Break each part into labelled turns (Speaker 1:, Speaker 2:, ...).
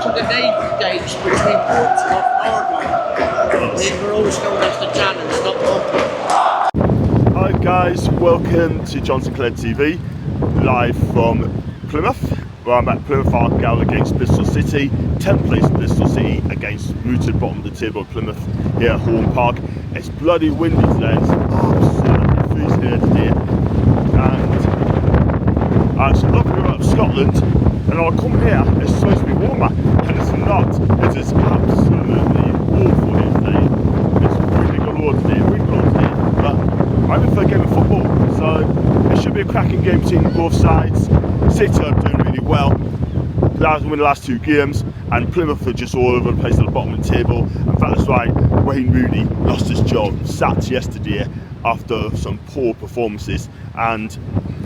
Speaker 1: to the navy days between Portsmouth and Argyle. They were always known as the Tanners, not Monty.
Speaker 2: Hi guys, welcome to John Sinclair TV, live from Plymouth, where I'm at Plymouth Argyle against Bristol City, 10th place Bristol City against mooted bottom of the table Plymouth here at Horn Park. It's bloody windy today, it's absolutely freezing here today, and it's lovely out of Scotland, and I come here, it's supposed to be warmer, and it's not. It is absolutely awful here today. It's really galore today, but I'm in for a game of football, so it should be a cracking game between both sides. City are doing really well. Players win the last two games, and Plymouth are just all over the place at the bottom of the table. And that's why Wayne Rooney lost his job, sacked yesterday after some poor performances. And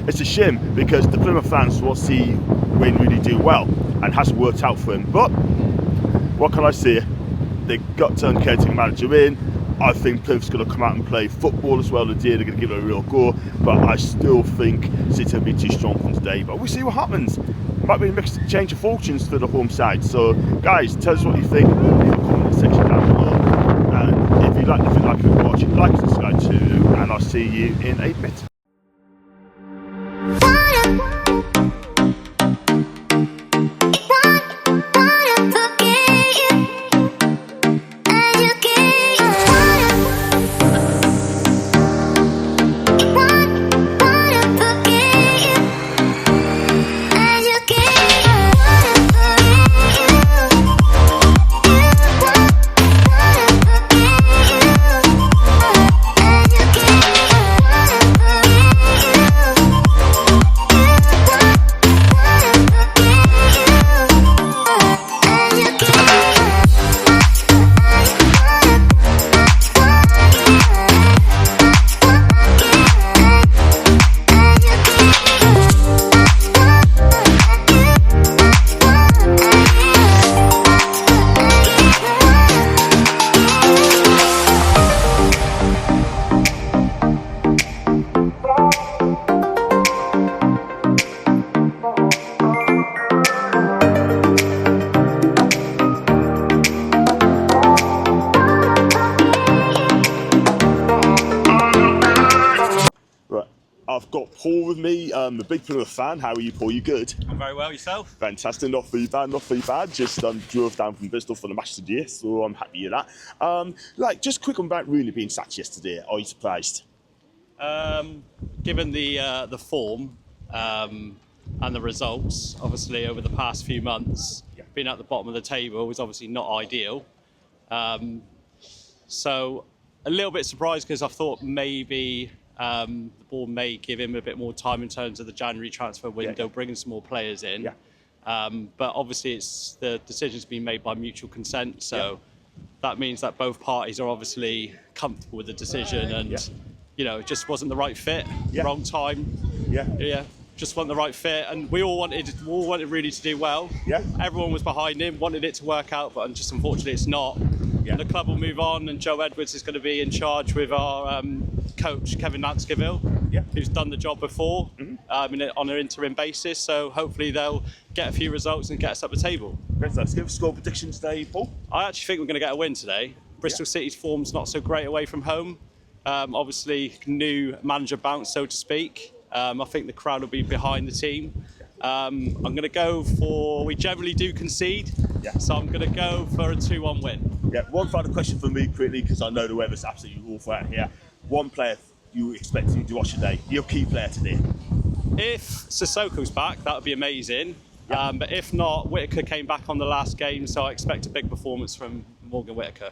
Speaker 2: it's a shame because the Plymouth fans will see Wayne Rooney do well, and it hasn't worked out for him. But what can I say? They got to turn caretaker manager in. I think Plymouth's going to come out and play football as well today. They're going to give it a real go, but I still think City will be too strong for today. But we'll see what happens. Might be a mixed change of fortunes for the home side. So, guys, tell us what you think in the comment section down below. And if you like to watch, like and subscribe too. And I'll see you in a bit. I've got Paul with me, a big Plymouth fan. How are you, Paul? You good?
Speaker 3: I'm very well, yourself?
Speaker 2: Fantastic, not too bad, not too bad. Just drove down from Bristol for the match today, so I'm happy with that. Just quick on about Rooney being sacked yesterday. Are you surprised?
Speaker 3: Given the form and the results, obviously over the past few months, being at the bottom of the table was obviously not ideal. So a little bit surprised because I thought maybe the board may give him a bit more time in terms of the January transfer window, bringing some more players in. But obviously the decision's been made by mutual consent, so that means that both parties are obviously comfortable with the decision, and you know, it just wasn't the right fit, wrong time. Just wasn't the right fit, and we all wanted really to do well. Everyone was behind him, wanted it to work out, but just unfortunately it's not. And the club will move on, and Joe Edwards is going to be in charge with our coach Kevin Lanscoville, who's done the job before on an interim basis. So hopefully they'll get a few results and get us up the table.
Speaker 2: Let's give score predictions today, Paul.
Speaker 3: I actually think we're going to get a win today. Bristol City's form's not so great away from home. Obviously, new manager bounce, so to speak. I think the crowd will be behind the team. I'm going to go for, we generally do concede, so I'm going to go for a 2-1 win.
Speaker 2: One final question for me quickly, because I know the weather's absolutely awful out here. One player you expect to watch today, your key player today?
Speaker 3: If Sissoko's back, that would be amazing. But if not, Whittaker came back on the last game, so I expect a big performance from Morgan Whittaker.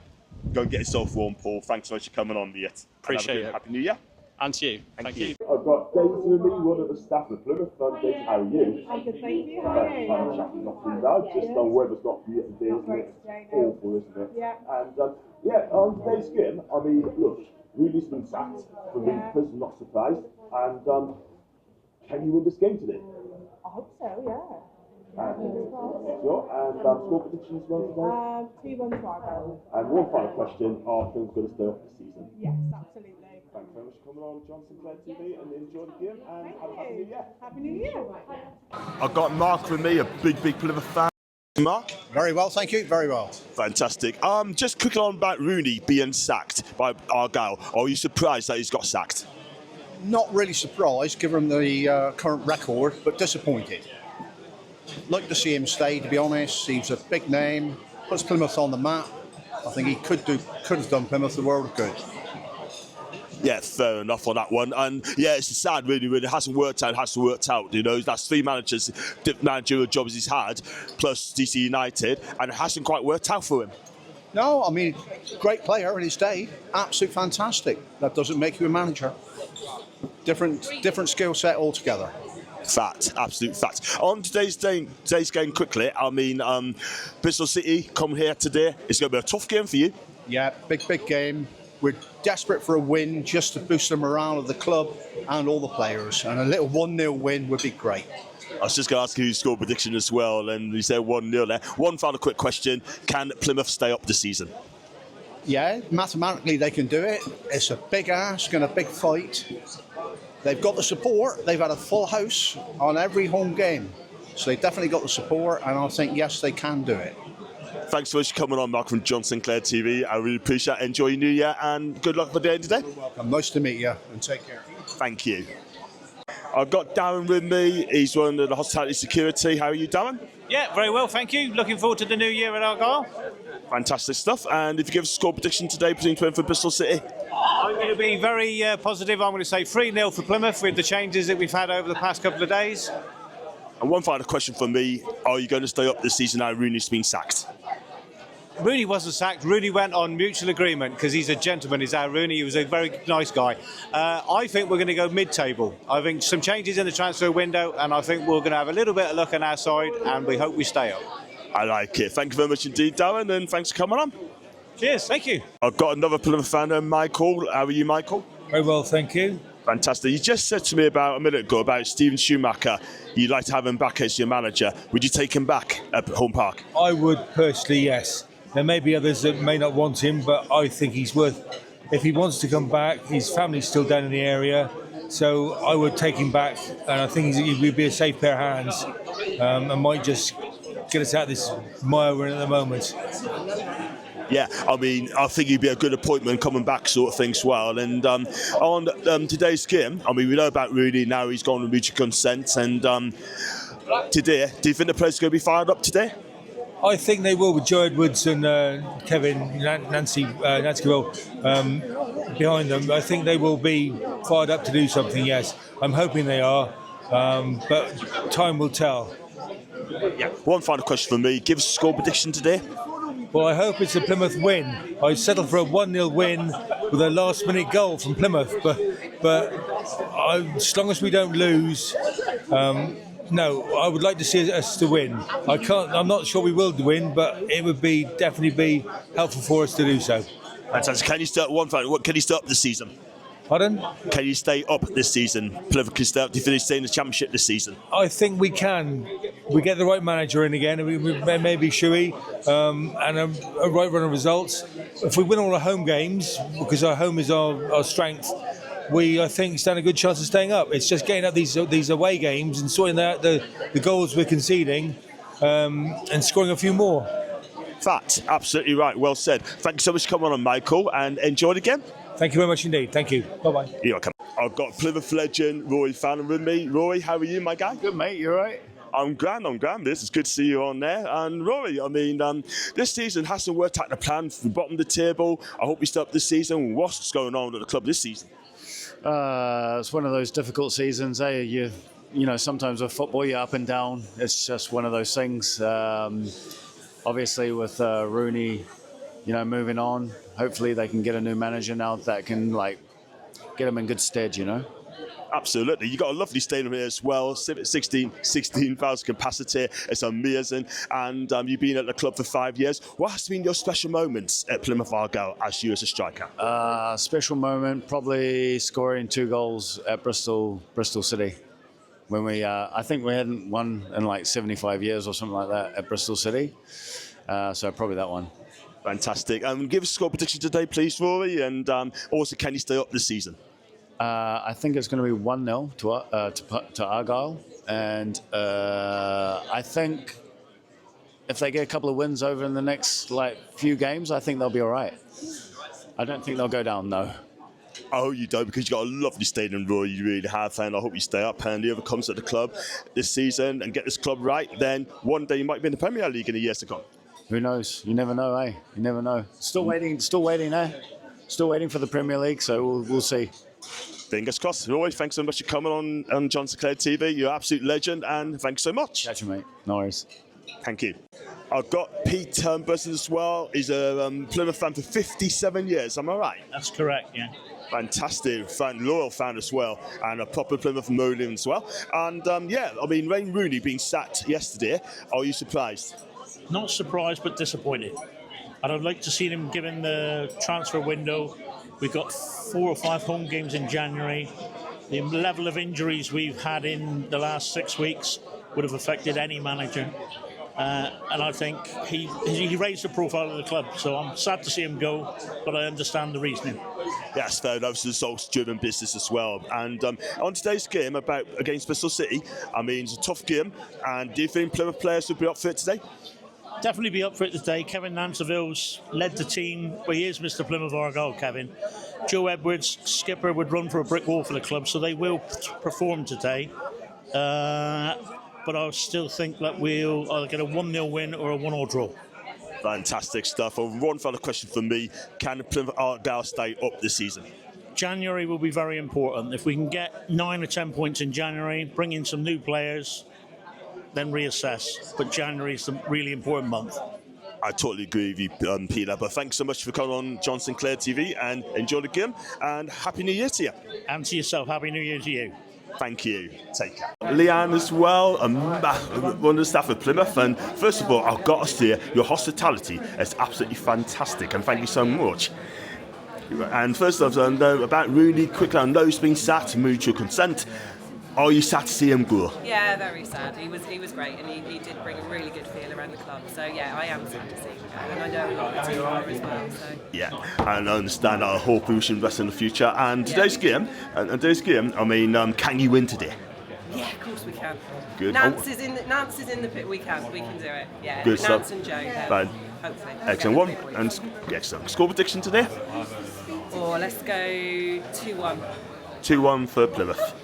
Speaker 2: Go and get yourself warm, Paul. Thanks so much for coming on, mate.
Speaker 3: Appreciate it.
Speaker 2: Happy New Year.
Speaker 3: And to you. Thank you.
Speaker 2: I've got Daisy with me, one of the staff at Plymouth. Daisy, how are you?
Speaker 4: I'm good, thank you. How are you?
Speaker 2: I'm chatting not too bad. Just the weather's not for yesterday, isn't it? It's awful, isn't it? And on today's game, I mean, look, Rooney's been sacked. For me, personally, not surprised. And can you win this game today?
Speaker 4: I hope so, yeah.
Speaker 2: Sure. And score predictions well today?
Speaker 4: 2-1 to Argyle.
Speaker 2: And one final question: are things going to stay up this season?
Speaker 4: Yes, absolutely.
Speaker 2: Thanks very much for coming on John Sinclair TV and enjoy the game, and have a happy New Year.
Speaker 4: Happy New Year.
Speaker 2: I've got Mark with me, a big Plymouth fan. Mark?
Speaker 5: Very well, thank you. Very well.
Speaker 2: Fantastic. Just quickly on about Rooney being sacked by Argyle. Are you surprised that he's got sacked?
Speaker 5: Not really surprised, given the current record, but disappointed. Like to see him stay, to be honest. He's a big name, puts Plymouth on the map. I think he could have done Plymouth the world of good.
Speaker 2: Yeah, fair enough on that one. And yeah, it's sad really when it hasn't worked out, it hasn't worked out. You know, that's 3 managerial jobs he's had, plus DC United, and it hasn't quite worked out for him.
Speaker 5: No, I mean, great player in his day, absolute fantastic. That doesn't make you a manager. Different skill set altogether.
Speaker 2: Fact, absolute fact. On today's game quickly, I mean, Bristol City come here today. It's going to be a tough game for you.
Speaker 5: Yeah, big game. We're desperate for a win just to boost the morale of the club and all the players. And a little 1-0 win would be great.
Speaker 2: I was just going to ask you your score prediction as well, and you said 1-0 there. One final quick question. Can Plymouth stay up this season?
Speaker 5: Yeah, mathematically they can do it. It's a big ask and a big fight. They've got the support. They've had a full house on every home game. So they've definitely got the support, and I think, yes, they can do it.
Speaker 2: Thanks so much for coming on, Mark, from John Sinclair TV. I really appreciate it. Enjoy your new year, and good luck for the day today.
Speaker 5: You're welcome. Nice to meet you, and take care.
Speaker 2: Thank you. I've got Darren with me. He's one of the hospitality security. How are you, Darren?
Speaker 6: Yeah, very well, thank you. Looking forward to the new year at Argyle.
Speaker 2: Fantastic stuff. And if you give us a score prediction today between Plymouth and Bristol City?
Speaker 6: I'm going to be very positive. I'm going to say 3-0 for Plymouth with the changes that we've had over the past couple of days.
Speaker 2: And one final question for me. Are you going to stay up this season now Rooney's been sacked?
Speaker 6: Rooney wasn't sacked. Rooney went on mutual agreement because he's a gentleman. He's our Rooney. He was a very nice guy. I think we're going to go mid-table. I think some changes in the transfer window, and I think we're going to have a little bit of luck on our side, and we hope we stay up.
Speaker 2: I like it. Thank you very much indeed, Darren, and thanks for coming on.
Speaker 6: Cheers, thank you.
Speaker 2: I've got another Plymouth fan, Michael. How are you, Michael?
Speaker 7: Very well, thank you.
Speaker 2: Fantastic. You just said to me about a minute ago about Steven Schumacher. You'd like to have him back as your manager. Would you take him back at Home Park?
Speaker 7: I would personally, yes. There may be others that may not want him, but I think he's worth. If he wants to come back, his family's still down in the area, so I would take him back, and I think he would be a safe pair of hands, and might just get us out of this mire we're in at the moment.
Speaker 2: Yeah, I mean, I think he'd be a good appointment coming back sort of thing as well. And on today's game, I mean, we know about Rooney now, he's gone with mutual consent. And today, do you think the players are going to be fired up today?
Speaker 7: I think they will, with Joe Edwards and Kevin, Nancy Gill behind them. I think they will be fired up to do something, yes. I'm hoping they are, but time will tell.
Speaker 2: Yeah. One final question for me. Give us a score prediction today.
Speaker 7: Well, I hope it's a Plymouth win. I settled for a 1-0 win with a last-minute goal from Plymouth, but as long as we don't lose, no, I would like to see us to win. I'm not sure we will win, but it would definitely be helpful for us to do so.
Speaker 2: Fantastic. Can you start Can you stay up this season?
Speaker 7: Pardon?
Speaker 2: Can you stay up this season? Plymouth can stay up. Do you think they stay in the Championship this season?
Speaker 7: I think we can. We get the right manager in again, maybe Shuey, and a right run of results. If we win all our home games, because our home is our strength, I think stand a good chance of staying up. It's just getting up these away games and sorting out the goals we're conceding, and scoring a few more.
Speaker 2: Fact, absolutely right. Well said. Thanks so much for coming on, Michael, and enjoy the game.
Speaker 7: Thank you very much indeed. Thank you. Bye-bye.
Speaker 2: You're welcome. I've got Plymouth legend Roy Fallon with me. Roy, how are you, my guy?
Speaker 8: Good, mate. You all right?
Speaker 2: I'm grand. This is good to see you on there. And Rory, I mean, this season hasn't worked out the plan. We bottomed the table. I hope we stay up this season. What's going on at the club this season?
Speaker 8: It's one of those difficult seasons. You know, sometimes with football, you're up and down. It's just one of those things. Obviously, with Rooney, moving on, hopefully they can get a new manager now that can get them in good stead.
Speaker 2: Absolutely. You got a lovely stadium here as well. 16,000 capacity. It's amazing. And you've been at the club for 5 years. What has been your special moments at Plymouth Argyle as you as a striker?
Speaker 8: Special moment, probably scoring 2 goals at Bristol City. When I think we hadn't won in 75 years or something like that at Bristol City. So probably that one.
Speaker 2: Fantastic. Give us a score prediction today, please, Rory. And also, can you stay up this season?
Speaker 8: I think it's going to be 1-0 to Argyle, and I think if they get a couple of wins over in the next few games, I think they'll be all right. I don't think they'll go down, no.
Speaker 2: I hope you don't, because you've got a lovely stadium, Roy. You really have, and I hope you stay up and whoever comes at the club this season and get this club right, then one day you might be in the Premier League in the years to come.
Speaker 8: Who knows? You never know, eh? You never know. Still waiting, eh? Still waiting for the Premier League, so we'll see.
Speaker 2: Fingers crossed. Roy, thanks so much for coming on John Sinclair TV. You're an absolute legend, and thanks so much.
Speaker 8: Catch you, mate. No worries.
Speaker 2: Thank you. I've got Pete Turnbuss as well. He's a Plymouth fan for 57 years. Am I right?
Speaker 9: That's correct, yeah.
Speaker 2: Fantastic fan, loyal fan as well, and a proper Plymouth Moline as well. And Wayne Rooney being sacked yesterday. Are you surprised?
Speaker 9: Not surprised, but disappointed. I'd like to see him given the transfer window. We've got 4 or 5 home games in January. The level of injuries we've had in the last 6 weeks would have affected any manager. And I think he raised the profile of the club, so I'm sad to see him go, but I understand the reasoning.
Speaker 2: Yes, fair enough. It's a results-driven business as well. And on today's game against Bristol City, it's a tough game. And do you think Plymouth players would be up for it today?
Speaker 9: Definitely be up for it today. Kevin Nanceville's led the team. Well, he is Mr. Plymouth Argyle, Kevin. Joe Edwards, skipper, would run for a brick wall for the club, so they will perform today. But I still think that we'll either get a 1-0 win or a 1-1 draw.
Speaker 2: Fantastic stuff. One final question for me. Can Plymouth Argyle stay up this season?
Speaker 9: January will be very important. If we can get 9 or 10 points in January, bring in some new players, then reassess. But January is a really important month.
Speaker 2: I totally agree with you, Peter. But thanks so much for coming on John Sinclair TV, and enjoy the game. And Happy New Year to you.
Speaker 9: And to yourself. Happy New Year to you.
Speaker 2: Thank you. Take care. Leanne as well, one of the staff of Plymouth. And first of all, I've got to say, your hospitality is absolutely fantastic, and thank you so much. And first off, about Rooney, quickly, I know he's been sacked, mutual consent. Are you sad to see him go?
Speaker 10: Yeah, very sad. He was great, and he did bring a really good feel around the club. So yeah, I am sad to see him go, and I know a lot of the team are as well. So
Speaker 2: yeah, and I understand. I hope we should invest in the future. And today's game, can you win today?
Speaker 10: Yeah, of course we can.
Speaker 2: Good.
Speaker 10: Nance is in the pit. We can do it. Yeah.
Speaker 2: Good
Speaker 10: Nance
Speaker 2: stuff.
Speaker 10: and Joe.
Speaker 2: Fine.
Speaker 10: Hopefully.
Speaker 2: Excellent. Excellent. Score prediction today?
Speaker 10: Or let's go 2-1.
Speaker 2: 2-1 for Plymouth.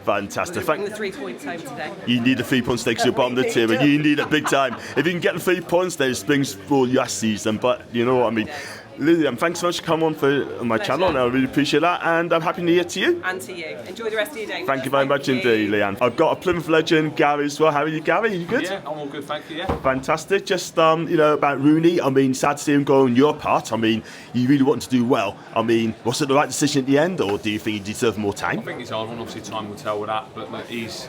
Speaker 2: Fantastic.
Speaker 10: Bring the 3 points home today.
Speaker 2: You need the 3 points next to your bottom of the table. You need it big time. If you can get the 3 points, then it springs for your season. But you know what I mean. Yeah. Lillian, thanks so much for coming on for my channel, and I really appreciate that. And I'm Happy New Year to you.
Speaker 10: And to you. Enjoy the rest of your day.
Speaker 2: Thank you very much indeed, Leanne. I've got a Plymouth legend, Gary, as well. How are you, Gary? You good?
Speaker 11: Yeah, I'm all good, thank you, yeah.
Speaker 2: Fantastic. Just, about Rooney, sad to see him go on your part. You really want to do well. Was it the right decision at the end, or do you think he deserved more time?
Speaker 11: I think it's hard one. Obviously, time will tell with that. But look, he's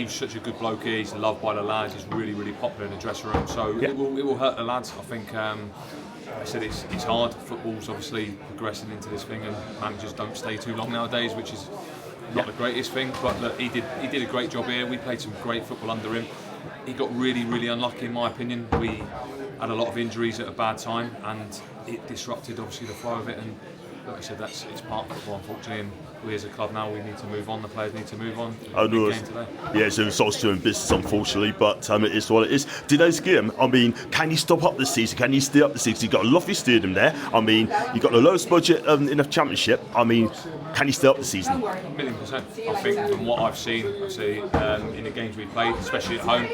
Speaker 11: such a good bloke here. He's loved by the lads. He's really, really popular in the dressing room. So it will hurt the lads. I think I said it's hard. Football's obviously progressing into this thing, and managers don't stay too long nowadays, which is not the greatest thing. But look, he did a great job here. We played some great football under him. He got really, really unlucky, in my opinion. We had a lot of injuries at a bad time, and it disrupted obviously the flow of it. And like I said, it's part of football, unfortunately. And we as a club now, we need to move on. The players need to move on.
Speaker 2: I know. Yeah, it's a results doing business, unfortunately, but it is what it is. Today's game, can you stop up this season? Can you stay up this season? You've got a lovely stadium there. You've got the lowest budget in the Championship. Can you stay up this season?
Speaker 11: 1,000,000%. I think from what I've seen, in the games we've played, especially at home,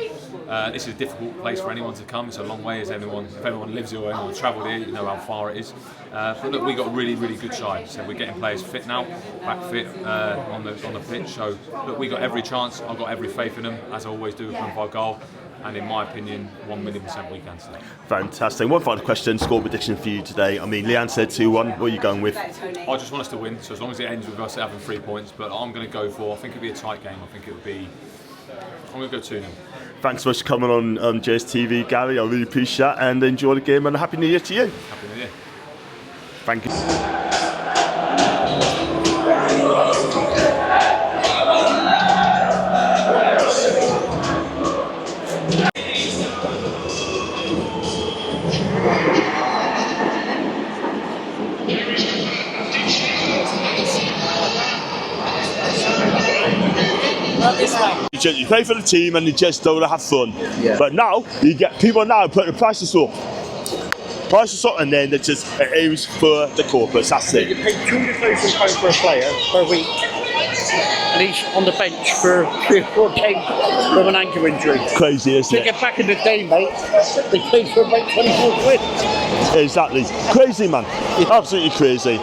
Speaker 11: this is a difficult place for anyone to come. It's a long way, if anyone lives here or anyone travelled here, you know how far it is. But look, we've got a really, really good side. So we're getting players fit now, back fit on the pitch. So look, we got every chance. I've got every faith in them, as I always do with Plymouth Argyle. And in my opinion, 1,000,000% we can today.
Speaker 2: Fantastic. One final question, score prediction for you today. Leanne said 2-1. What are you going with?
Speaker 11: I just want us to win. So as long as it ends with us having 3 points, but I'm going to go for. I think it'll be a tight game. I'm going to go 2-0.
Speaker 2: Thanks so much for coming on JSTV, Gary. I really appreciate it, and enjoy the game, and a Happy New Year to you.
Speaker 11: Happy New Year.
Speaker 2: Thank you.
Speaker 12: Well, this
Speaker 2: You play for the team and you just don't have fun.
Speaker 5: Yeah.
Speaker 2: But now, you get people now putting the prices up. And then it just aims for the corporates, that's it.
Speaker 1: You pay £2,000 for a player per week, and he's on the bench for 3 or 4 games with an ankle injury.
Speaker 2: Crazy, isn't it?
Speaker 1: Get back in the day, mate, they paid for about 24 quid.
Speaker 2: Exactly. Crazy, man. Absolutely crazy.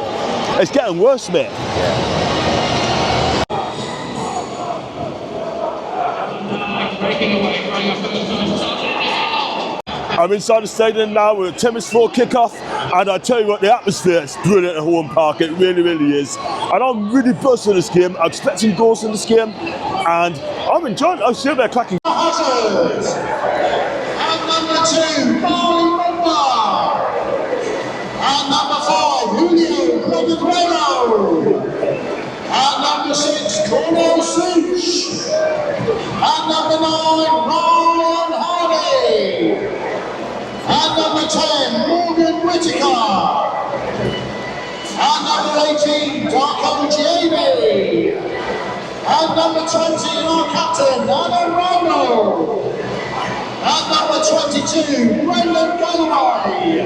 Speaker 2: It's getting worse, mate. I'm inside the stadium now. We're at 10 minutes before kick-off, and I tell you what, the atmosphere is brilliant at Home Park. It really, really is. And I'm really buzzed for this game. I'm expecting goals in this game, and I'm enjoying it. I'm sure they're cracking.
Speaker 12: And number 2, Barley Mumba. And number 5, Julio Plymouth. And number 6, Cornell Such. And number 9, Ryan Hardy. And number 10, Morgan Whittaker. And number 18, Darko Jamie. And number 20, our captain, Adam Romo. And number 22, Brendan Galloway.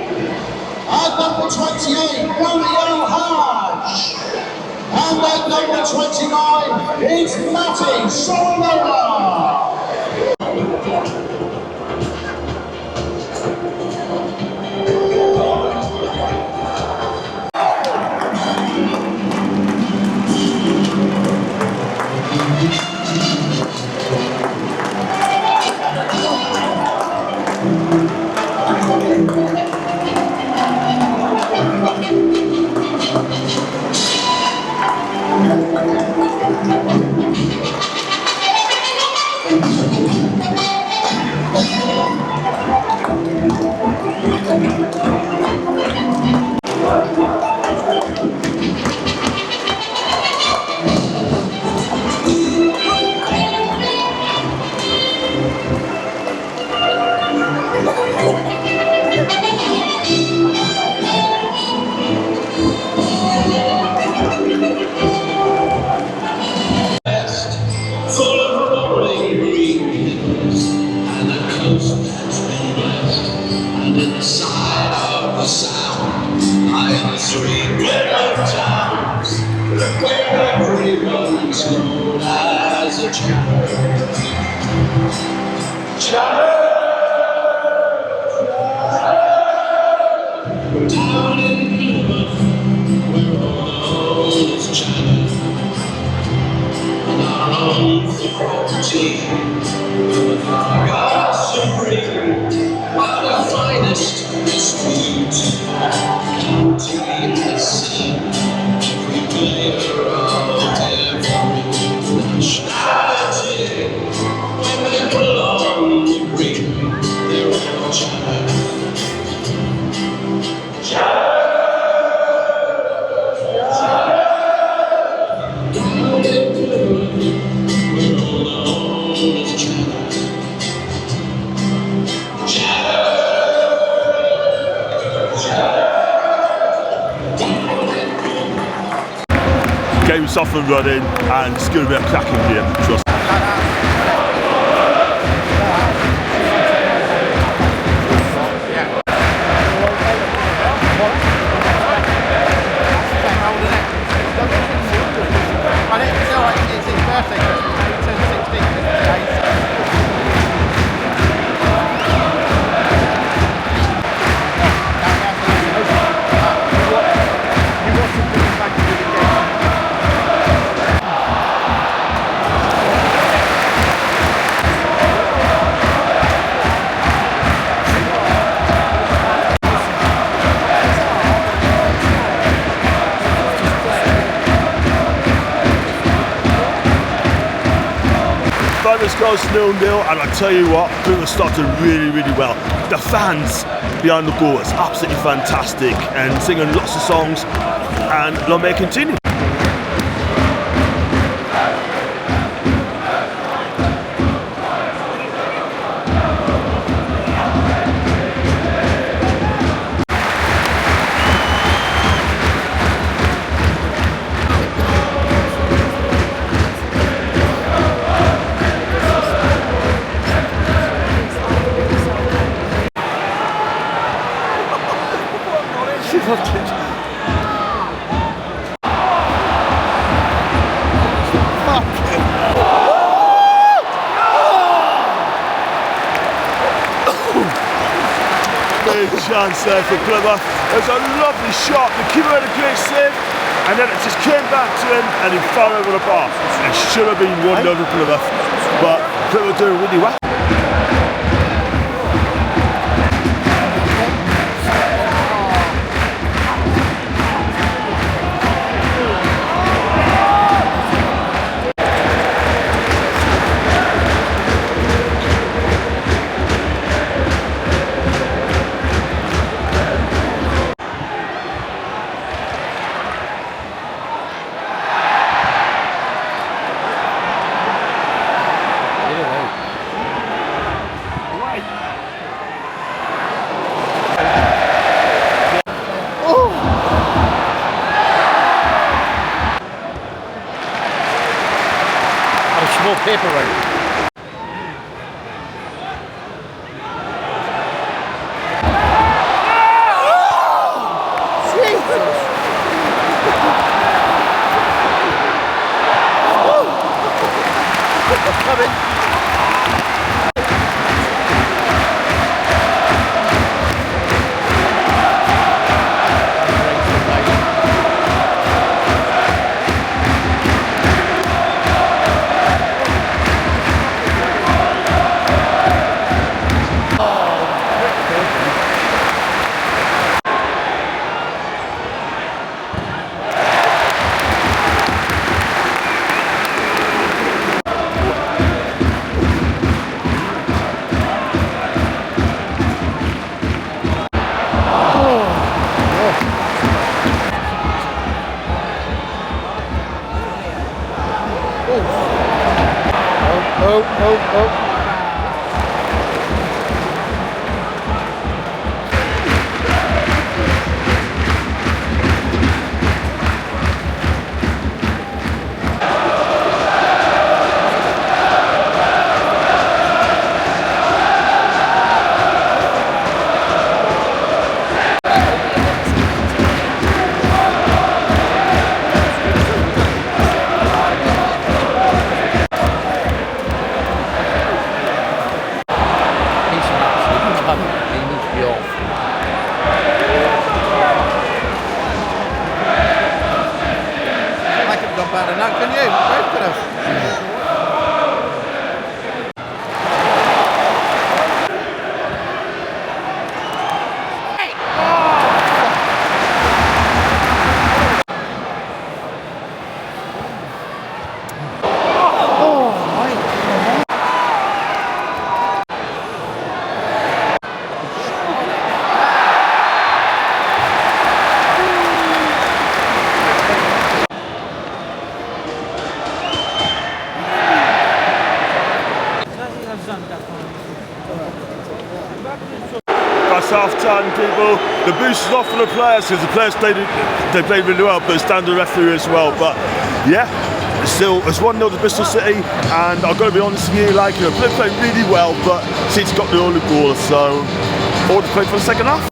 Speaker 12: And number 28, Romeo Hodge. And at number 29, it's Matty Solanoa. Down in Plymouth, where all is China, and our own property, with our gods supreme, are the finest dispute, county and sea, every player of every nationality, when they belong to green, they're all China.
Speaker 2: Game's off and running, and it's going to be a cracking game. Trust me. This goes 0-0, and I tell you what, Plymouth started really, really well. The fans behind the goal is absolutely fantastic, and singing lots of songs, and long may it continue. Big chance there for Plymouth. There's a lovely shot. The keeper had a great save, and then it just came back to him, and he fell over the bar. It should have been 1-0 to Plymouth, but Plymouth doing really well.
Speaker 1: More paper round.
Speaker 2: That's half-time, people. The boost is off for the players because the players played really well, but it's down to the referee as well. But yeah, it's 1-0 to Bristol City, and I've got to be honest with you, like, they played really well, but City got the only goal, so all to play for the second half.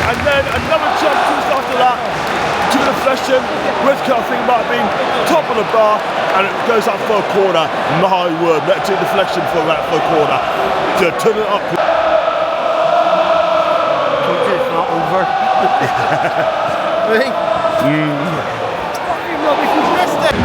Speaker 2: and then another chance just after that to the deflection. Whitaker, I think, might have been top of the bar, and it goes up for a corner. My word, let's do deflection for that for a corner. To turn it up.
Speaker 1: It's not over. Right? We can rest it.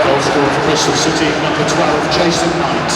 Speaker 12: Goal scorer for Bristol City, number 12, Jason Knight.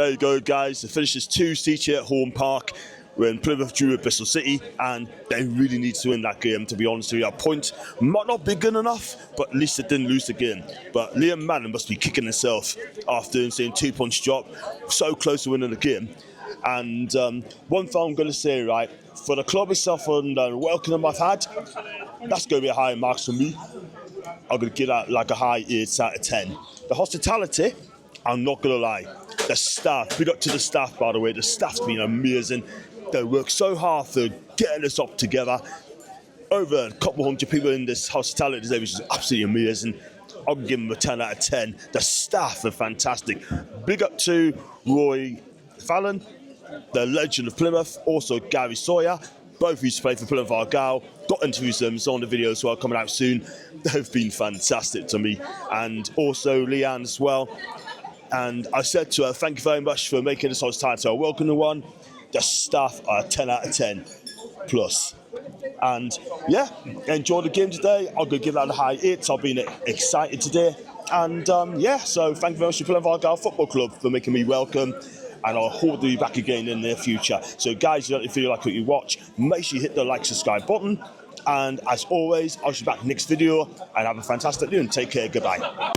Speaker 2: There you go, guys. The finish is 2-2 here at Home Park when Plymouth drew with Bristol City, and they really need to win that game, to be honest with you. A point might not be good enough, but at least they didn't lose the game. But Liam Manning must be kicking himself after seeing 2-punch drop, so close to winning the game. And one thing I'm going to say, right, for the club itself and the welcome I've had, that's going to be a high marks for me. I'm going to give that like a high 8 out of 10. The hospitality, I'm not going to lie. The staff, big up to the staff, by the way. The staff's been amazing. They work so hard for getting us up together. Over a couple hundred people in this hospitality today, which is absolutely amazing. I'll give them a 10 out of 10. The staff are fantastic. Big up to Roy Fallon, the legend of Plymouth, also Gary Sawyer. Both used to play for Plymouth Argyle. Got interviews with them, so on the videos as well, coming out soon. They've been fantastic to me. And also Leanne as well. And I said to her, thank you very much for making this hospitality a welcoming one. The staff are 10 out of 10 plus. And yeah, enjoy the game today. I'll go give that a high 8. I've been excited today. And yeah, so thank you very much to Plymouth Argyle Football Club for making me welcome. And I hope to be back again in the near future. So guys, if you like what you watch, make sure you hit the like, subscribe button. And as always, I'll see you back next video and have a fantastic day and take care. Goodbye.